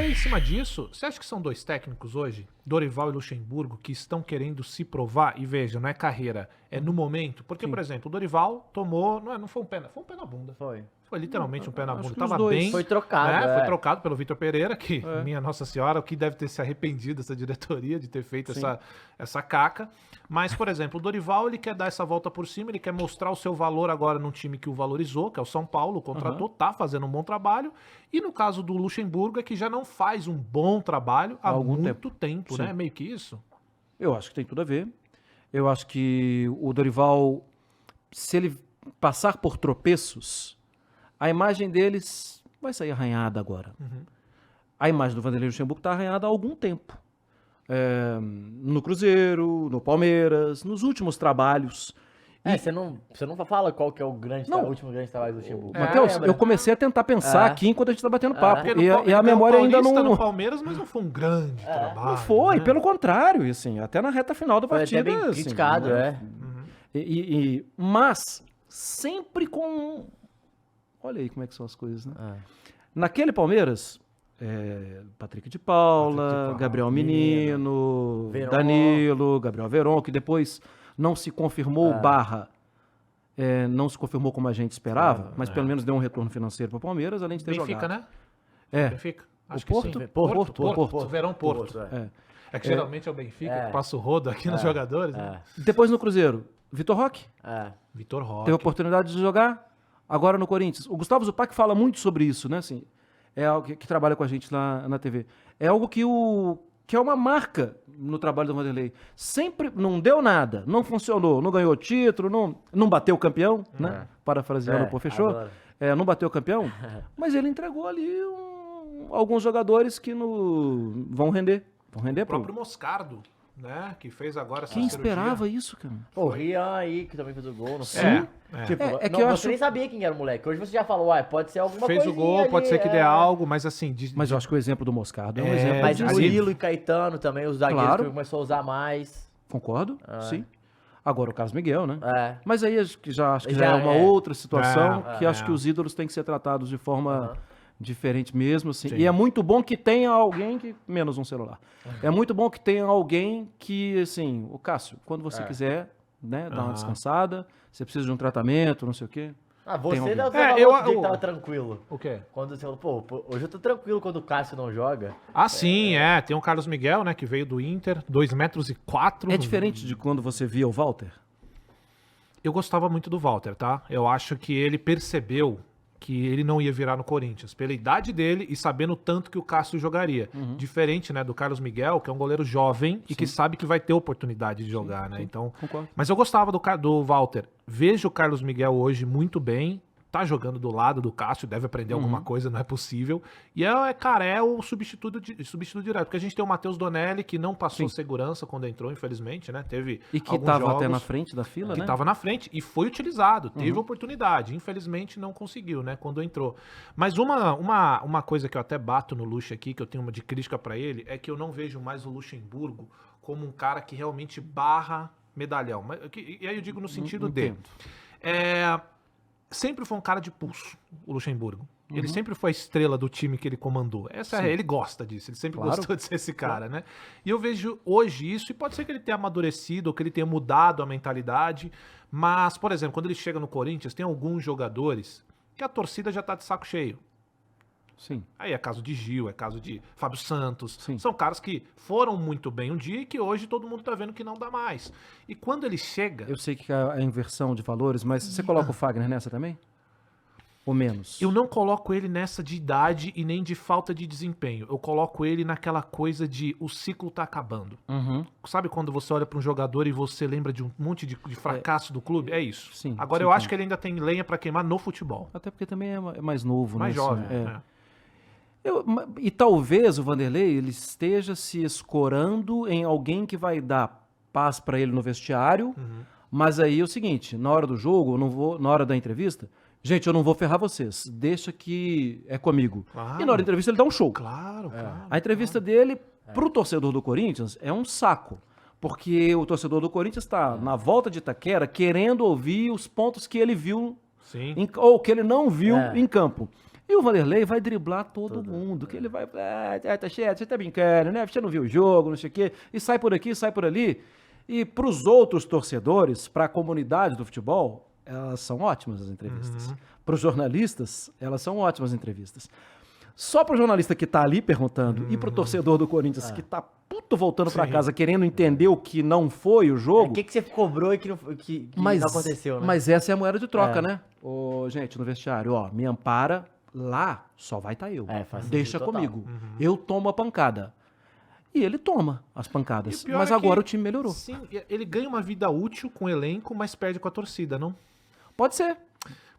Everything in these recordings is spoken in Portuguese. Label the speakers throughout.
Speaker 1: aí, em cima disso, você acha que são dois técnicos hoje, Dorival e Luxemburgo, que estão querendo se provar? E veja, não é carreira, é no momento. Porque, por exemplo, o Dorival tomou, não foi um pé na bunda.
Speaker 2: Foi
Speaker 1: literalmente um pé na
Speaker 3: acho
Speaker 1: bunda.
Speaker 3: que os
Speaker 1: Tava
Speaker 3: dois.
Speaker 1: bem.
Speaker 2: Foi trocado,
Speaker 1: né?
Speaker 2: é.
Speaker 1: Foi trocado pelo Vitor Pereira, que, minha Nossa Senhora, o que deve ter se arrependido essa diretoria de ter feito essa caca. Mas, por exemplo, o Dorival, ele quer dar essa volta por cima, ele quer mostrar o seu valor agora num time que o valorizou, que é o São Paulo, contratou, tá fazendo um bom trabalho. E no caso do Luxemburgo, é que já não faz um bom trabalho há
Speaker 3: algum
Speaker 1: muito tempo,
Speaker 3: Sim.
Speaker 1: né? Meio que isso.
Speaker 3: Eu acho que tem tudo a ver. Eu acho que o Dorival, se ele passar por tropeços, a imagem deles vai sair arranhada agora. A imagem do Vanderlei Luxemburgo está arranhada há algum tempo. No Cruzeiro, no Palmeiras, nos últimos trabalhos.
Speaker 2: Você não fala qual que é o último grande trabalho do Luxemburgo.
Speaker 3: Matheus,
Speaker 2: Lembra?
Speaker 3: eu comecei a tentar pensar aqui enquanto a gente está batendo papo.
Speaker 1: Porque
Speaker 3: E a
Speaker 1: ganhou
Speaker 3: memória
Speaker 1: o
Speaker 3: ainda
Speaker 1: Paulista
Speaker 3: não...
Speaker 1: no Palmeiras, mas não foi um grande trabalho.
Speaker 3: Não foi,
Speaker 1: né?
Speaker 3: pelo contrário, e assim, até na reta final da
Speaker 2: Foi
Speaker 3: partida.
Speaker 2: até bem
Speaker 3: assim,
Speaker 2: criticado,
Speaker 3: né? Mas sempre com... Olha aí como é que são as coisas, né? Naquele Palmeiras, Patrick de Paula, Gabriel Menino,
Speaker 2: Veron.
Speaker 3: Danilo, Gabriel Veron, que depois não se confirmou não se confirmou como a gente esperava, mas pelo menos deu um retorno financeiro para o Palmeiras, além de ter
Speaker 1: Benfica,
Speaker 3: jogado.
Speaker 1: né? Benfica? Acho que
Speaker 3: Porto?
Speaker 1: sim.
Speaker 3: Porto.
Speaker 1: Verão Porto. É que geralmente é o Benfica que passa o rodo aqui nos jogadores. Né?
Speaker 3: Depois no Cruzeiro, Vitor Roque.
Speaker 1: Vitor Roque.
Speaker 3: Teve a oportunidade de jogar, agora no Corinthians. O Gustavo Zupac fala muito sobre isso, né? Assim, é algo que trabalha com a gente lá na TV. É algo que é uma marca no trabalho do Vanderlei. Sempre não deu nada, não funcionou, não ganhou título, não bateu o campeão, né? Parafraseando o fechou.
Speaker 2: adoro.
Speaker 3: Não bateu o campeão, mas ele entregou ali alguns jogadores que vão render. Vão render
Speaker 1: O próprio Moscardo, né? Que fez agora essa
Speaker 3: Quem
Speaker 1: cirurgia.
Speaker 3: esperava isso, cara?
Speaker 2: Pô, o Rian aí, que também fez o gol, não sei.
Speaker 1: É.
Speaker 2: Tipo,
Speaker 3: É que
Speaker 2: não,
Speaker 3: eu
Speaker 2: você
Speaker 3: acho-
Speaker 2: nem sabia quem era o moleque. Hoje você já falou, pode ser alguma coisa.
Speaker 1: Fez o gol, pode ser que dê algo, mas assim...
Speaker 3: Mas eu acho que o exemplo do Moscardo é um
Speaker 1: É,
Speaker 3: exemplo
Speaker 2: Mas
Speaker 3: disso.
Speaker 2: Murilo e Caetano também, os zagueiros
Speaker 3: Claro.
Speaker 2: que começou a usar mais.
Speaker 3: Concordo, sim. Agora o Carlos Miguel, né?
Speaker 2: É.
Speaker 3: Mas aí acho que já
Speaker 2: Já
Speaker 3: é uma
Speaker 2: é.
Speaker 3: outra situação que
Speaker 1: É.
Speaker 3: acho que os ídolos têm que ser tratados de forma diferente mesmo, assim.
Speaker 1: Sim.
Speaker 3: E é muito bom que tenha alguém que... Menos um celular. É muito bom que tenha alguém que, assim... O Cássio, quando você quiser, né, dar uma descansada, você precisa de um tratamento, não sei o quê.
Speaker 2: Você
Speaker 3: alguém.
Speaker 2: não
Speaker 1: eu-
Speaker 2: que tava tranquilo.
Speaker 1: O quê?
Speaker 2: Quando você falou, pô, hoje eu tô tranquilo quando o Cássio não joga.
Speaker 1: Ah, sim, Tem o Carlos Miguel, né? Que veio do Inter, 2,04 metros.
Speaker 3: É diferente de quando você via o Walter?
Speaker 1: Eu gostava muito do Walter, tá? Eu acho que ele percebeu que ele não ia virar no Corinthians, pela idade dele e sabendo tanto que o Cássio jogaria. Diferente, né, do Carlos Miguel, que é um goleiro jovem e que sabe que vai ter oportunidade de jogar, né? Então,
Speaker 3: concordo.
Speaker 1: mas eu gostava do Walter. Vejo o Carlos Miguel hoje muito bem. Tá jogando do lado do Cássio, deve aprender alguma coisa, não é possível. E é o substituto direto. Porque a gente tem o Matheus Donelli, que não passou segurança quando entrou, infelizmente, né? Teve
Speaker 3: E que
Speaker 1: alguns
Speaker 3: estava até
Speaker 1: jogos
Speaker 3: na frente da fila,
Speaker 1: que
Speaker 3: né?
Speaker 1: estava na frente e foi utilizado, teve oportunidade. Infelizmente não conseguiu, né? Quando entrou. Mas uma coisa que eu até bato no Luxa aqui, que eu tenho uma de crítica pra ele, é que eu não vejo mais o Luxemburgo como um cara que realmente barra medalhão. E aí eu digo no sentido de... Sempre foi um cara de pulso, o Luxemburgo. Ele sempre foi a estrela do time que ele comandou. Ele gosta disso, ele sempre gostou de ser esse cara, né? E eu vejo hoje isso, e pode ser que ele tenha amadurecido, ou que ele tenha mudado a mentalidade, mas, por exemplo, quando ele chega no Corinthians, tem alguns jogadores que a torcida já tá de saco cheio.
Speaker 3: Sim.
Speaker 1: Aí é caso de Gil, é caso de Fábio Santos.
Speaker 3: Sim.
Speaker 1: São caras que foram muito bem um dia e que hoje todo mundo tá vendo que não dá mais. E quando ele chega...
Speaker 3: Eu sei que é a inversão de valores, mas você coloca o Fagner nessa também? Ou menos?
Speaker 1: Eu não coloco ele nessa de idade e nem de falta de desempenho. Eu coloco ele naquela coisa de o ciclo tá acabando. Sabe quando você olha para um jogador e você lembra de um monte de fracasso do clube? É isso.
Speaker 3: Sim,
Speaker 1: Agora
Speaker 3: sim,
Speaker 1: eu acho
Speaker 3: sim.
Speaker 1: que ele ainda tem lenha para queimar no futebol.
Speaker 3: Até porque também é mais novo,
Speaker 1: Mais
Speaker 3: né?
Speaker 1: jovem.
Speaker 3: Assim,
Speaker 1: né?
Speaker 3: E talvez o Vanderlei ele esteja se escorando em alguém que vai dar paz para ele no vestiário, mas aí é o seguinte, na hora do jogo, eu não vou, na hora da entrevista, gente, eu não vou ferrar vocês, deixa que é comigo.
Speaker 1: Claro.
Speaker 3: E na hora da entrevista ele dá um show.
Speaker 1: Claro.
Speaker 3: A entrevista dele pro torcedor do Corinthians é um saco, porque o torcedor do Corinthians está na volta de Itaquera querendo ouvir os pontos que ele viu
Speaker 1: Sim.
Speaker 3: ou que ele não viu em campo. E o Vanderlei vai driblar todo mundo, que ele vai, Teixeira, você tá brincando, né? Você não viu o jogo, não sei o quê, e sai por aqui, sai por ali. E para os outros torcedores, para a comunidade do futebol, elas são ótimas as entrevistas. Para os jornalistas, elas são ótimas entrevistas. Só para o jornalista que tá ali perguntando e para o torcedor do Corinthians que tá puto voltando para casa querendo entender o que não foi o jogo.
Speaker 2: O que você cobrou e que não aconteceu, né?
Speaker 3: Mas essa é a moeda de troca, né? Ô, gente, no vestiário, ó, me ampara, lá só vai estar eu. Deixa
Speaker 2: total.
Speaker 3: comigo. Eu tomo a pancada. E ele toma as pancadas.
Speaker 1: E o pior
Speaker 3: Mas
Speaker 1: é
Speaker 3: agora
Speaker 1: que,
Speaker 3: o time melhorou.
Speaker 1: Sim, ele ganha uma vida útil com o elenco, mas perde com a torcida, não?
Speaker 3: Pode ser.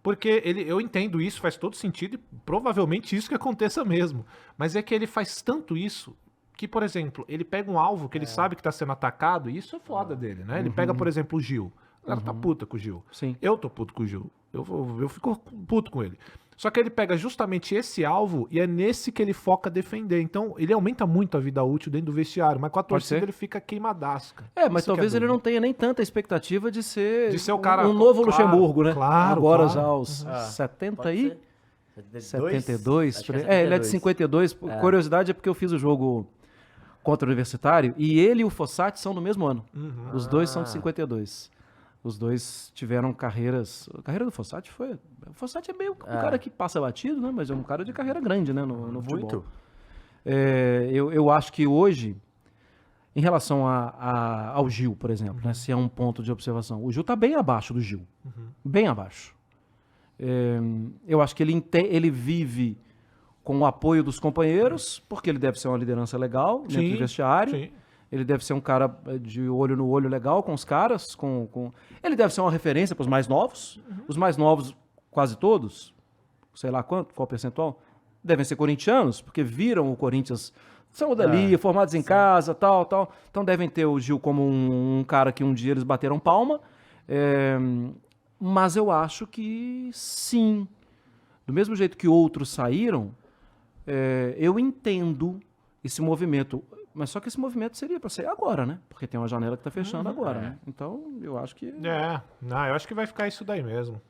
Speaker 1: Porque eu entendo isso, faz todo sentido e provavelmente isso que aconteça mesmo. Mas é que ele faz tanto isso que, por exemplo, ele pega um alvo que ele sabe que tá sendo atacado e isso é foda dele, né? Ele pega, por exemplo, o Gil. O cara tá puta com o Gil.
Speaker 3: Sim.
Speaker 1: Eu tô puto com o Gil. Eu fico puto com ele. Só que ele pega justamente esse alvo e é nesse que ele foca defender. Então, ele aumenta muito a vida útil dentro do vestiário, mas com a torcida
Speaker 3: ser.
Speaker 1: ele fica queimadasca.
Speaker 3: Mas
Speaker 1: Isso que
Speaker 3: talvez ele
Speaker 1: duro.
Speaker 3: não tenha nem tanta expectativa de ser
Speaker 1: o cara,
Speaker 3: um novo
Speaker 1: claro,
Speaker 3: Luxemburgo, né?
Speaker 1: claro,
Speaker 3: Agora
Speaker 1: claro.
Speaker 3: já aos 70 e... 72?
Speaker 2: Acho que é
Speaker 3: Ele é de 52. Curiosidade é porque eu fiz o jogo contra o Universitário e ele e o Fossati são do mesmo ano. Os dois são de 52. Os dois tiveram carreiras... A carreira do Fossati foi... O Fossati é meio um cara que passa batido, né? Mas é um cara de carreira grande, né? No futebol.
Speaker 2: Muito.
Speaker 3: Eu acho que hoje, em relação ao Gil, por exemplo, né? Se é um ponto de observação, o Gil tá bem abaixo do Gil. Bem abaixo. Eu acho que ele vive com o apoio dos companheiros, porque ele deve ser uma liderança legal dentro do vestiário.
Speaker 1: Sim.
Speaker 3: Ele deve ser um cara de olho no olho legal com os caras. Ele deve ser uma referência para os mais novos. Os mais novos, quase todos, sei lá qual percentual, devem ser corintianos, porque viram o Corinthians, são dali, formados em casa, tal. Então devem ter o Gil como um cara que um dia eles bateram palma. Mas eu acho que sim. Do mesmo jeito que outros saíram, eu entendo esse movimento. Mas só que esse movimento seria para sair agora, né? Porque tem uma janela que está fechando agora, né? Então, eu acho que...
Speaker 1: Não, eu acho que vai ficar isso daí mesmo.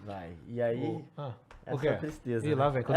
Speaker 2: Vai. E aí...
Speaker 1: O
Speaker 2: essa
Speaker 1: quê?
Speaker 2: é a tristeza.
Speaker 1: Ih, lá vem.